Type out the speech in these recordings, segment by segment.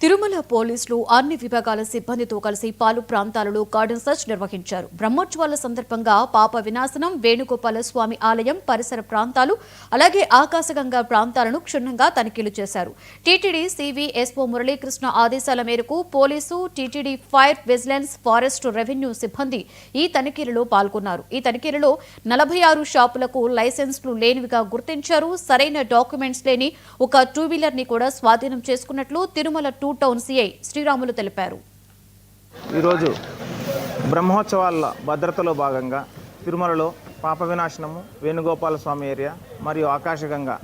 తిరుమల పోలీసులు అన్ని విభాగాల సిబ్బందితో కలిసి పలు ప్రాంతాలలో గార్డెన్ సర్చ్ నిర్వహించారు. బ్రహ్మోత్సవాల సందర్భంగా పాప వినాశనం, వేణుగోపాల స్వామి ఆలయం పరిసర ప్రాంతాలు, అలాగే ఆకాశగంగా ప్రాంతాలను క్షుణ్ణంగా తనిఖీలు చేశారు. టీటీడీ సివి ఎస్ఓ మురళీకృష్ణ ఆదేశాల మేరకు police, TTD fire, vigilance, forest, revenue సిబ్బంది ఈ తనిఖీలలో పాల్గొన్నారు. ఈ తనిఖీలలో 46 షాపులకు లైసెన్స్లు లేనివిగా గుర్తించారు. సరైన డాక్యుమెంట్స్ లేని ఒక 2-వీలర్ ని కూడా స్వాధీనం చేసుకున్నట్లు తిరుమల 2 టౌన్ సిఐ శ్రీరాములు తెలిపారు. ఈరోజు బ్రహ్మోత్సవాల భద్రతలో భాగంగా తిరుమలలో పాప వినాశనము, వేణుగోపాల స్వామి ఏరియా మరియు ఆకాశగంగా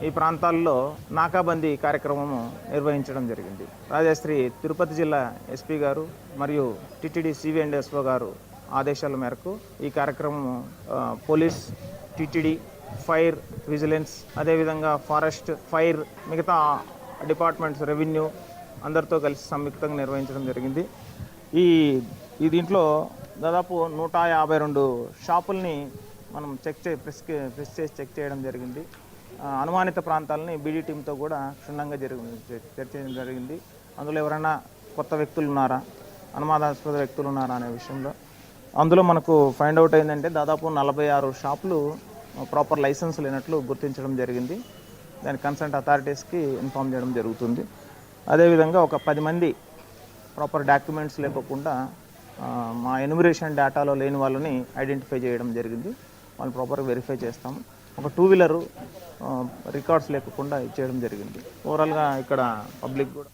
ఈ ప్రాంతాల్లో నాకాబందీ కార్యక్రమము నిర్వహించడం జరిగింది. రాజశ్రీ తిరుపతి జిల్లా ఎస్పీ గారు మరియు టీటీడీ సివి అండ్ ఎస్ఓ గారు ఆదేశాల మేరకు ఈ కార్యక్రమం పోలీస్, టీటీడీ, ఫైర్, విజిలెన్స్, అదేవిధంగా ఫారెస్ట్, ఫైర్, మిగతా డిపార్ట్మెంట్స్, రెవెన్యూ అందరితో కలిసి సంయుక్తంగా నిర్వహించడం జరిగింది. ఈ దీంట్లో దాదాపు 152 షాపుల్ని మనం ప్రెస్ చేసి చెక్ చేయడం జరిగింది. అనుమానిత ప్రాంతాలని బీడీ టీంతో కూడా క్షుణ్ణంగా చర్చించడం జరిగింది. అందులో ఎవరైనా కొత్త వ్యక్తులు ఉన్నారా, అనుమానాస్పద వ్యక్తులు ఉన్నారా అనే విషయంలో అందులో మనకు ఫైండ్ అవుట్ అయిందంటే దాదాపు 46 షాపులు ప్రాపర్ లైసెన్స్ లేనట్లు గుర్తించడం జరిగింది. దాని కన్సర్న్ అథారిటీస్కి ఇన్ఫామ్ చేయడం జరుగుతుంది. అదేవిధంగా ఒక 10 మంది ప్రాపర్ డాక్యుమెంట్స్ లేకోకుండా మా ఎన్యూమరేషన్ డేటాలో లేని వాళ్ళని ఐడెంటిఫై చేయడం జరిగింది. వాళ్ళు ప్రాపర్గా వెరిఫై చేస్తాము. ఒక 2-వీలర్ రికార్డ్స్ లేకుండా ఇచ్చేయడం జరిగింది. ఓవరాల్గా ఇక్కడ పబ్లిక్ కూడా